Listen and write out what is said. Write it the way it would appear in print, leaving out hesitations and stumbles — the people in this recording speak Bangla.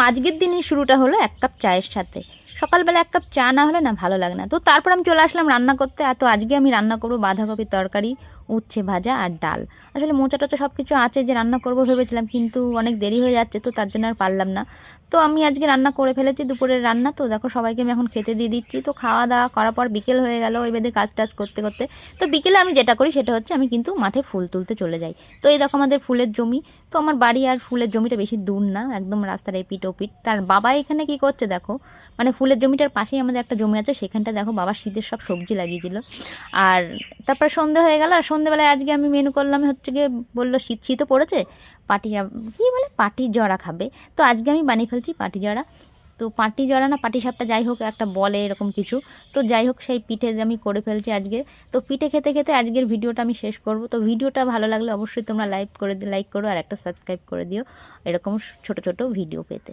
আজকের দিনের শুরুটা হলো এক কাপ চায়ের সাথে। সকালবেলা এক কাপ চা না হলে না ভালো লাগে না। তো তারপর আমি চলে আসলাম রান্না করতে। তো আজকে আমি রান্না করব বাঁধাকপির তরকারি, উচ্ছে ভাজা আর ডাল। আসলে মোচা টোচা সব কিছু আছে যে রান্না করব ভেবেছিলাম, কিন্তু অনেক দেরি হয়ে যাচ্ছে, তো তার জন্য আর পারলাম না। তো আমি আজকে রান্না করে ফেলেছি দুপুরের রান্না। তো দেখো সবাইকে আমি এখন খেতে দিয়ে দিচ্ছি। তো খাওয়া দাওয়া করার পর বিকেল হয়ে গেল, ওই বেঁধে কাজ টাজ করতে করতে। তো বিকেলে আমি যেটা করি সেটা হচ্ছে আমি কিন্তু মাঠে ফুল তুলতে চলে যাই। তো এই দেখো আমাদের ফুলের জমি। তো আমার বাড়ি আর ফুলের জমিটা বেশি দূর না, একদম রাস্তার এপিঠ ওপিঠ। তার বাবা এখানে কি করছে দেখো, মানে ফুলের জমিটার পাশেই আমাদের একটা জমি আছে, সেখানটা দেখো বাবা শীতের সব সবজি লাগিয়েছিল। আর তারপর সন্ধে হয়ে গেল, আর সন্ধেবেলায় আজকে আমি মেনু করলাম হচ্ছে গিয়ে, বললো শীত শীতও পড়েছে, পাটি কী বলে পাটি জড়া খাবে। তো আজকে আমি বানিয়ে ফেলছি পাটি জড়া। তো পাটি জড়া না পাটি সাপটা যাই হোক একটা বলে এরকম কিছু। তো যাই হোক সেই পিঠে আমি করে ফেলছি আজকে। তো পিঠে খেতে খেতে আজকের ভিডিওটা আমি শেষ করব। তো ভিডিওটা ভালো লাগলে অবশ্যই তোমরা লাইক করো আর একটা সাবস্ক্রাইব করে দিও এরকম ছোট ছোট ভিডিও পেতে।